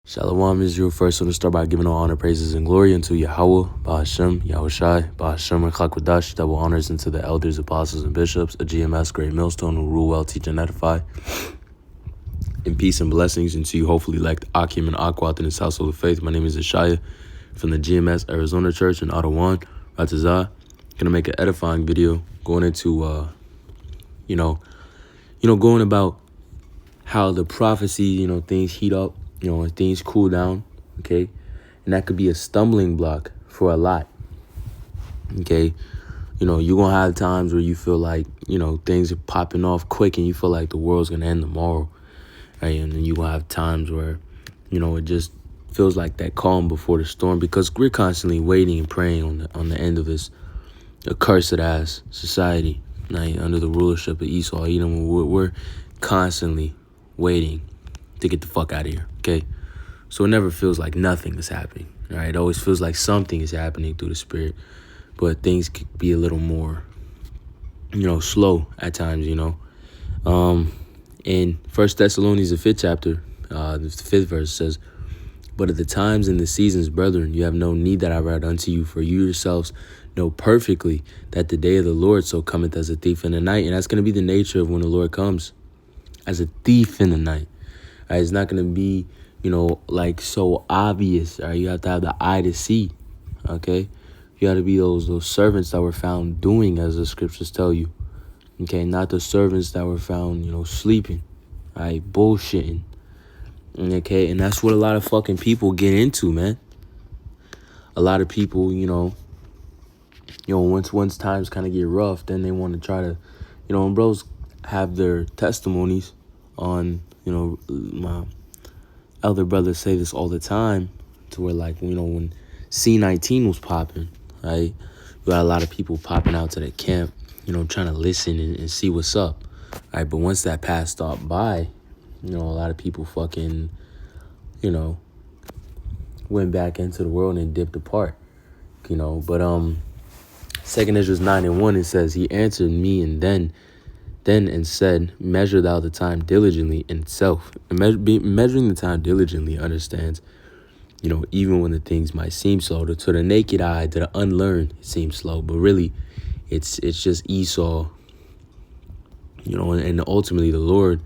Shalom, Israel. First, I want to start by giving all honor, praises, and glory unto Yahweh, Ba'ashem, Yahushai, Ba'ashem, Chakwadash, double honors unto the elders, apostles, and bishops, a GMS, great millstone, who rule well, teach, and edify. And peace and blessings unto you, hopefully elect Akim and Akwat in his household of faith. My name is Ishaya from the GMS Arizona Church in Ottawa, Ratazah. Gonna make an edifying video going into, going about how the prophecy, things heat up, things cool down, okay? And that could be a stumbling block for a lot, okay? You're going to have times where you feel like, things are popping off quick and you feel like the world's going to end tomorrow, right? And then you will have times where, it just feels like that calm before the storm, because we're constantly waiting and praying on the end of this accursed-ass society, right? Under the rulership of Esau. We're constantly waiting to get the fuck out of here, okay? So it never feels like nothing is happening, right? It always feels like something is happening through the spirit, but things could be a little more, slow at times, In 1 Thessalonians, the 5th chapter, the 5th verse says, "But at the times and the seasons, brethren, you have no need that I write unto you, for you yourselves know perfectly that the day of the Lord so cometh as a thief in the night." And that's going to be the nature of when the Lord comes, as a thief in the night. Right? It's not going to be, like so obvious. Right? You have to have the eye to see. Okay? You got to be those servants that were found doing as the scriptures tell you. Okay? Not the servants that were found, sleeping. Right? Bullshitting. Okay? And that's what a lot of fucking people get into, man. A lot of people, once times kind of get rough, then they want to try to, and bros have their testimonies on, my elder brothers say this all the time, to where, like, when C-19 was popping, right, you got a lot of people popping out to the camp, trying to listen and see what's up, right? But once that passed off by, a lot of people fucking, went back into the world and dipped apart, but 2 Ezra 9:1, it says, "He answered me and then and said, measure thou the time diligently in itself." And measuring the time diligently understands, even when the things might seem slow, to the naked eye, to the unlearned, it seems slow. But really, it's just Esau, and ultimately the Lord,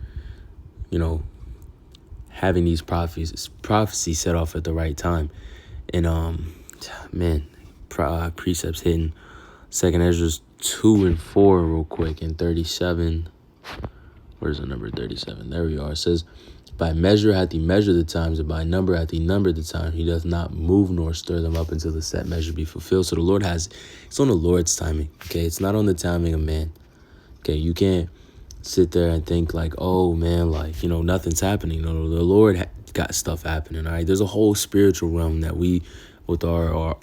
having these prophecies set off at the right time. And, precepts hitting 2 Ezra 2 and 4 real quick, and 37. Where's the number 37? There we are. It says, "By measure hath he measured the times, and by number hath he numbered the time. He doth not move nor stir them up until the set measure be fulfilled." So the Lord it's on the Lord's timing, okay? It's not on the timing of man, okay? You can't sit there and think like, oh, man, like, nothing's happening. No, the Lord got stuff happening, all right? There's a whole spiritual realm that we, with our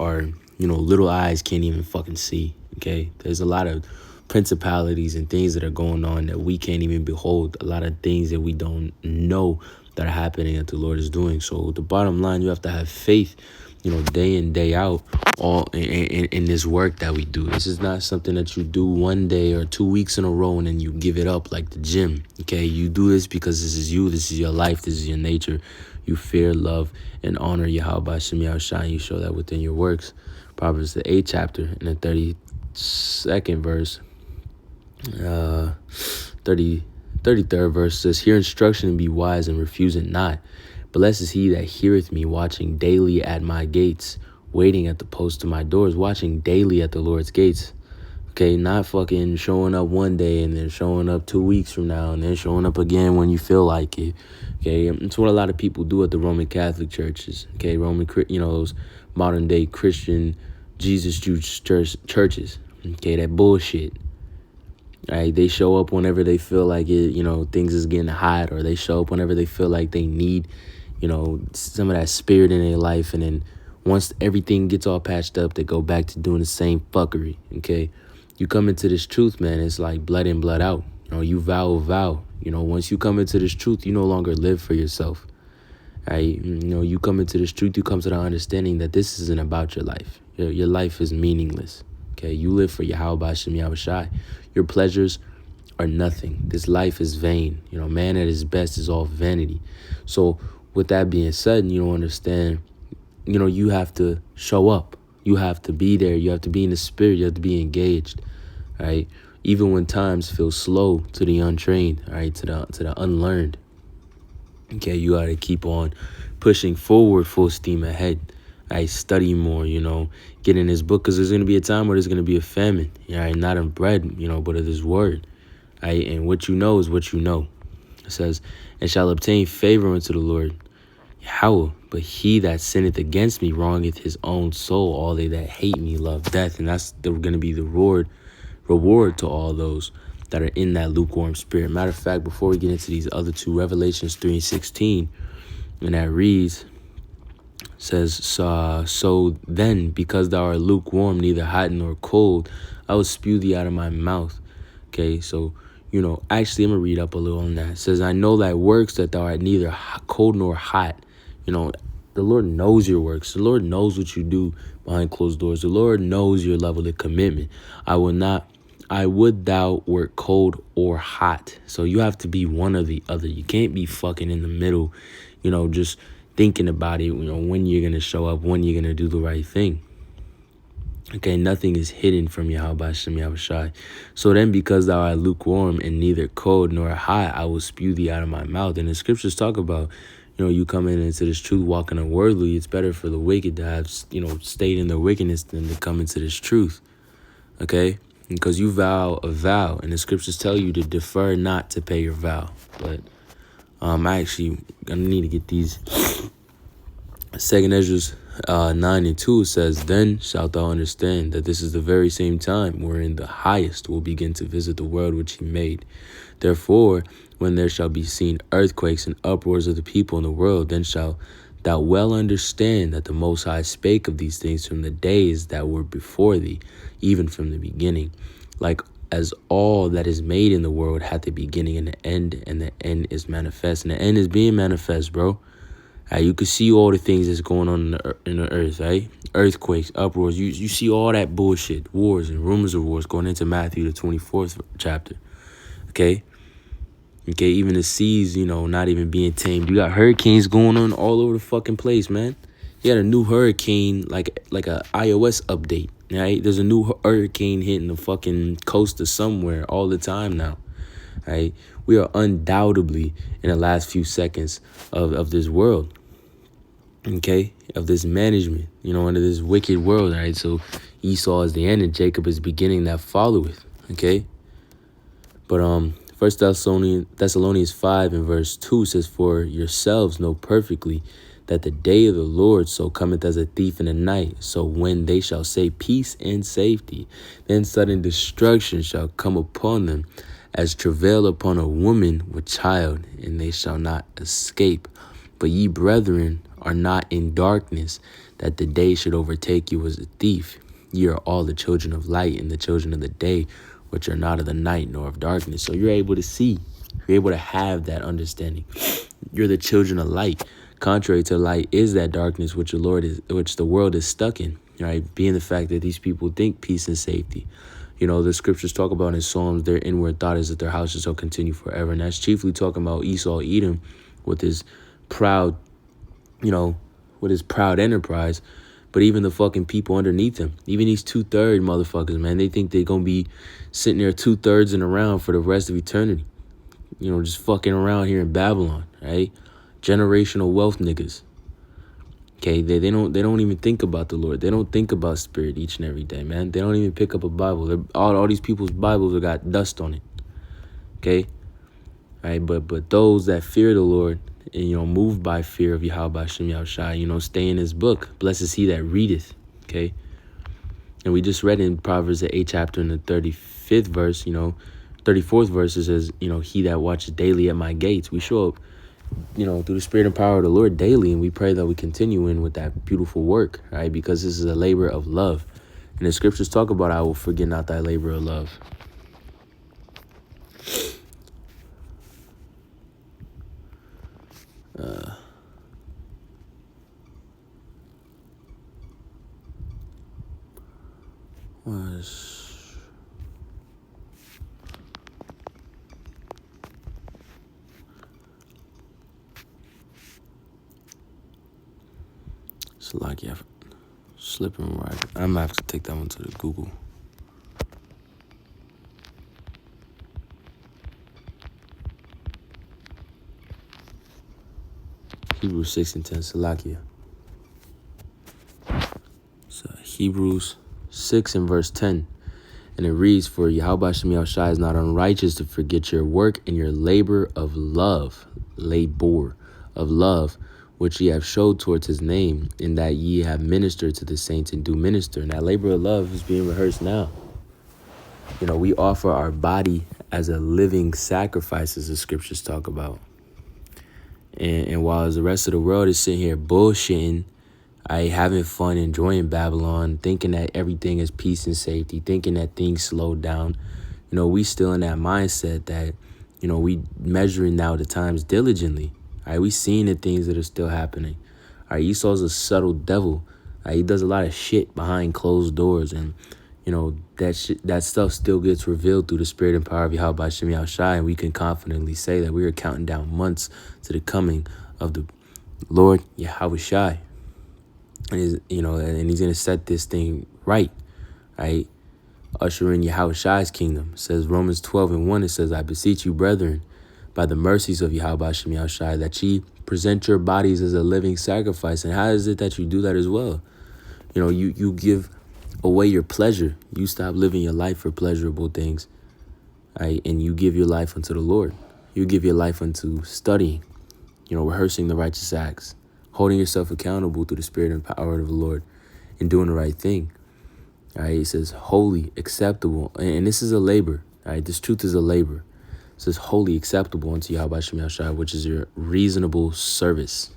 little eyes, can't even fucking see. Okay, there's a lot of principalities and things that are going on that we can't even behold. A lot of things that we don't know that are happening that the Lord is doing. So the bottom line, you have to have faith, day in, day out, all in this work that we do. This is not something that you do one day or 2 weeks in a row and then you give it up like the gym. Okay, you do this because this is you, this is your life, this is your nature. You fear, love, and honor Yahweh Ba'ashem Yahushai. You show that within your works. Proverbs the 8th chapter and the 32nd verse, 33rd verse says, "Hear instruction and be wise, and refuse it not. Blessed is he that heareth me, watching daily at my gates, waiting at the post of my doors," watching daily at the Lord's gates. Okay, not fucking showing up one day and then showing up 2 weeks from now and then showing up again when you feel like it. Okay, it's what a lot of people do at the Roman Catholic churches. Okay, those modern day Christian Jesus Jewish churches. Okay, that bullshit. Right, they show up whenever they feel like it, things is getting hot, or they show up whenever they feel like they need, some of that spirit in their life. And then once everything gets all patched up, they go back to doing the same fuckery. Okay, you come into this truth, man, it's like blood in, blood out. You vow a vow. Once you come into this truth, you no longer live for yourself. Right? You come into this truth, you come to the understanding that this isn't about your life. Your life is meaningless. Okay, you live for Yahweh Ba'ashem Yahushai. Your pleasures are nothing. This life is vain. Man at his best is all vanity. So with that being said, you don't understand, you have to show up. You have to be there. You have to be in the spirit. You have to be engaged, right? Even when times feel slow to the untrained, right? To the unlearned. Okay, you got to keep on pushing forward, full steam ahead. I study more, get in this book, because there's going to be a time where there's going to be a famine, right? Not of bread, but of this word, right? And what you know is what you know. It says, and shall obtain favor unto the Lord. How? But he that sinneth against me wrongeth his own soul. All they that hate me love death. And that's going to be the reward to all those that are in that lukewarm spirit. Matter of fact, before we get into these other two, Revelations 3:16, and that reads, says, so then, because thou art lukewarm, neither hot nor cold, I will spew thee out of my mouth. Okay, so, actually, I'm going to read up a little on that. It says, I know thy works, that thou art neither cold nor hot. The Lord knows your works. The Lord knows what you do behind closed doors. The Lord knows your level of commitment. I would thou wert cold or hot. So you have to be one or the other. You can't be fucking in the middle, just thinking about it, when you're going to show up, when you're going to do the right thing. Okay, nothing is hidden from Yahweh Shem Yahushai. So then, because thou art lukewarm and neither cold nor hot, I will spew thee out of my mouth. And the scriptures talk about, you coming into this truth, walking unworthily. It's better for the wicked to have, stayed in their wickedness than to come into this truth. Okay, because you vow a vow, and the scriptures tell you to defer not to pay your vow. But I actually gonna need to get these. 2 Ezra 9:2 says, then shalt thou understand that this is the very same time wherein the highest will begin to visit the world which he made. Therefore, when there shall be seen earthquakes and uproars of the people in the world, then shalt thou well understand that the Most High spake of these things from the days that were before thee, even from the beginning. Like as all that is made in the world hath a beginning and the end is manifest. And the end is being manifest, bro. You can see all the things that's going on in the earth, right? Earthquakes, uproars. You see all that bullshit, wars and rumors of wars going into Matthew, the 24th chapter. Okay, even the seas, not even being tamed. You got hurricanes going on all over the fucking place, man. You got a new hurricane, like a iOS update, right? There's a new hurricane hitting the fucking coast of somewhere all the time now, right? We are undoubtedly in the last few seconds of this world. Okay, of this management, under this wicked world, right? So Esau is the end and Jacob is beginning that followeth, okay? But 1 Thessalonians 5 and verse 2 says, for yourselves know perfectly that the day of the Lord so cometh as a thief in the night. So when they shall say peace and safety, then sudden destruction shall come upon them as travail upon a woman with child, and they shall not escape. But ye, brethren, are not in darkness, that the day should overtake you as a thief. Ye are all the children of light and the children of the day, which are not of the night nor of darkness. So you're able to see. You're able to have that understanding. You're the children of light. Contrary to light is that darkness which the world is stuck in, right? Being the fact that these people think peace and safety. The scriptures talk about in Psalms, their inward thought is that their houses shall continue forever. And that's chiefly talking about Esau, Edom, with his proud enterprise, but even the fucking people underneath him, even these 2/3 motherfuckers, man, they think they're gonna be sitting there 2/3 and around for the rest of eternity, just fucking around here in Babylon, right? Generational wealth niggas. Okay, they don't even think about the Lord. They don't think about spirit each and every day, man. They don't even pick up a Bible. All these people's Bibles have got dust on it. Okay, right, but those that fear the Lord and moved by fear of Yahweh Shem Yahushai, stay in his book. Blessed is he that readeth. Okay, and we just read in Proverbs the 8th chapter and the 35th verse. 34th verse, it says, he that watches daily at my gates. We show up, through the spirit and power of the Lord daily, and we pray that we continue in with that beautiful work, right? Because this is a labor of love, and the scriptures talk about, I will forget not thy labor of love. Salakia. Slipping right. I'm gonna have to take that one to the Google. Hebrews 6 and 10. Salakia. So Hebrews 6 and verse 10. And it reads, For Yahweh Shem Yahushai is not unrighteous to forget your work and your labor, of love, which ye have showed towards his name, in that ye have ministered to the saints and do minister. And that labor of love is being rehearsed now. You know, we offer our body as a living sacrifice, as the scriptures talk about. And while the rest of the world is sitting here bullshitting, having fun, enjoying Babylon, thinking that everything is peace and safety, thinking that things slow down, you know, we still in that mindset that, you know, we measuring now the times diligently. We seeing the things that are still happening. Esau's a subtle devil. He does a lot of shit behind closed doors, and you know that stuff still gets revealed through the spirit and power of Yahweh Shem Yahushai, and we can confidently say that we are counting down months to the coming of the Lord Yahushai, and he's gonna set this thing right, usher in Yahushai's kingdom. It says Romans 12 and 1. It says, I beseech you, brethren, by the mercies of Yahweh Shem Yahushai, that ye present your bodies as a living sacrifice. And how is it that you do that as well? You know, you give away your pleasure. You stop living your life for pleasurable things, and you give your life unto the Lord. You give your life unto studying, rehearsing the righteous acts, holding yourself accountable through the spirit and power of the Lord, and doing the right thing. It says holy, acceptable, and this is a labor. This truth is a labor. It says holy, acceptable unto Yahweh Shem Yahushai, which is your reasonable service.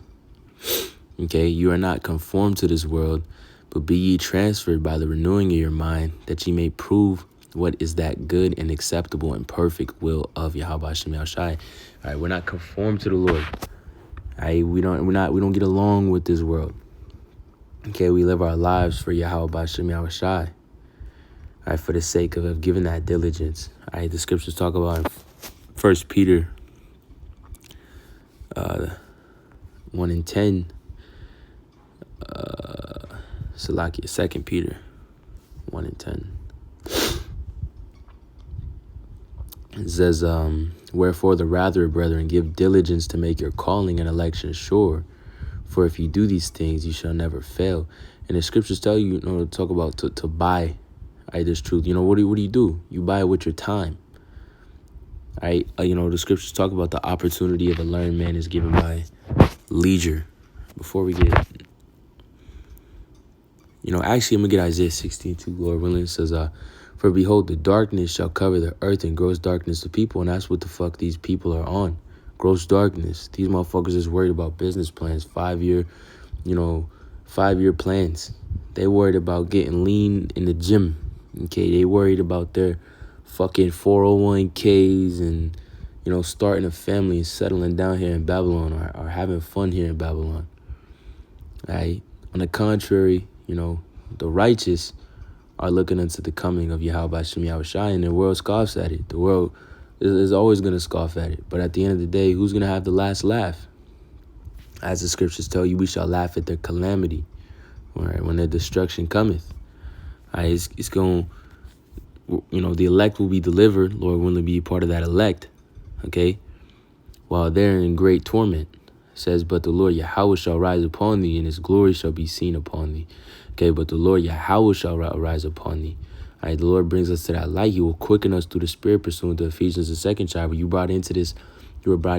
Okay, you are not conformed to this world, but be ye transferred by the renewing of your mind, that ye may prove what is that good and acceptable and perfect will of Yahweh Shem Yahushai. We're not conformed to the Lord. We don't get along with this world. Okay, we live our lives for Yahweh Shem Yahushai. For the sake of giving that diligence. The scriptures talk about in 1 Peter 1 and 10. Salakia, 2 Peter 1 and 10. It says, wherefore the rather, brethren, give diligence to make your calling and election sure. For if you do these things, you shall never fail. And the scriptures tell you, to talk about to buy this truth. What do you do? You buy it with your time. The scriptures talk about the opportunity of a learned man is given by leisure. Before we get, actually, I'm going to get Isaiah 16:2, Lord willing. It says, for behold, the darkness shall cover the earth, and gross darkness the people. And that's what the fuck these people are on. Gross darkness. These motherfuckers is worried about business plans, 5-year plans. They worried about getting lean in the gym. Okay, they worried about their fucking 401ks and, starting a family and settling down here in Babylon, or having fun here in Babylon. On the contrary, the righteous are looking into the coming of Yahweh Shem Yahushai, and the world scoffs at it. The world is always going to scoff at it. But at the end of the day, who's going to have the last laugh? As the scriptures tell you, we shall laugh at their calamity, when their destruction cometh. It's going, the elect will be delivered. Lord willing, be part of that elect, okay? While they're in great torment. It says, but the Lord Yahweh shall rise upon thee, and his glory shall be seen upon thee. Okay, but the Lord Yahweh shall rise upon thee. The Lord brings us to that light. He will quicken us through the spirit, pursuant to Ephesians, the 2nd chapter. You were brought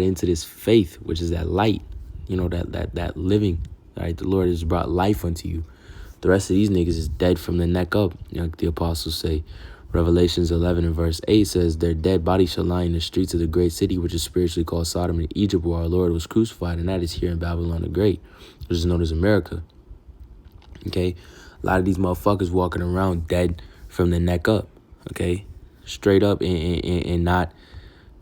into this faith, which is that light, that living. The Lord has brought life unto you. The rest of these niggas is dead from the neck up, like the apostles say. Revelations 11 and verse 8 says, their dead bodies shall lie in the streets of the great city, which is spiritually called Sodom and Egypt, where our Lord was crucified, and that is here in Babylon the Great, which is known as America. Okay, a lot of these motherfuckers walking around dead from the neck up, okay, straight up, and not,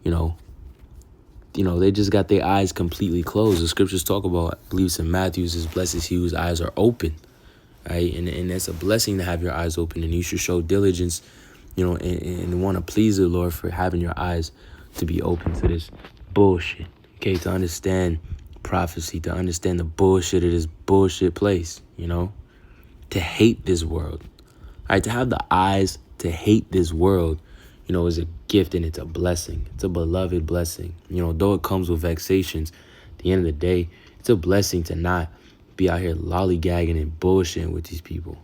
they just got their eyes completely closed. The scriptures talk about, I believe it's in Matthew, says, blessed is he whose eyes are open, and that's a blessing to have your eyes open, and you should show diligence, and want to please the Lord for having your eyes to be open to this bullshit, okay, to understand prophecy, to understand the bullshit of this bullshit place, to hate this world. All right, to have the eyes to hate this world, is a gift and it's a blessing. It's a beloved blessing. Though it comes with vexations, at the end of the day, it's a blessing to not be out here lollygagging and bullshitting with these people.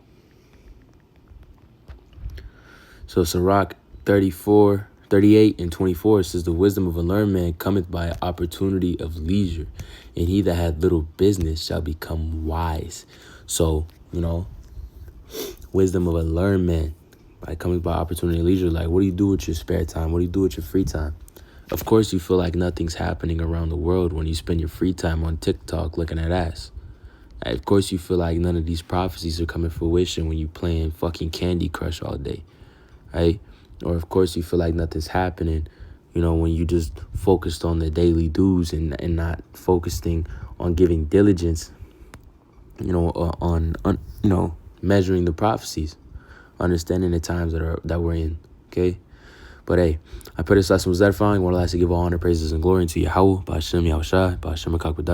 So Sirach 38 and 24 says, the wisdom of a learned man cometh by opportunity of leisure, and he that hath little business shall become wise. So, wisdom of a learned man by coming by opportunity of leisure. Like, what do you do with your spare time? What do you do with your free time? Of course, you feel like nothing's happening around the world when you spend your free time on TikTok looking at ass. Of course, you feel like none of these prophecies are coming to fruition when you playing fucking Candy Crush all day, right? Or, of course, you feel like nothing's happening, when you just focused on the daily dues and not focusing on giving diligence, on measuring the prophecies, understanding the times that we're in, okay? But hey, I pray this lesson was edifying. I want to lastly give all honor, praises, and glory unto Yahweh, Ba'ashem Yahushua, Ba'ashem HaKadosh.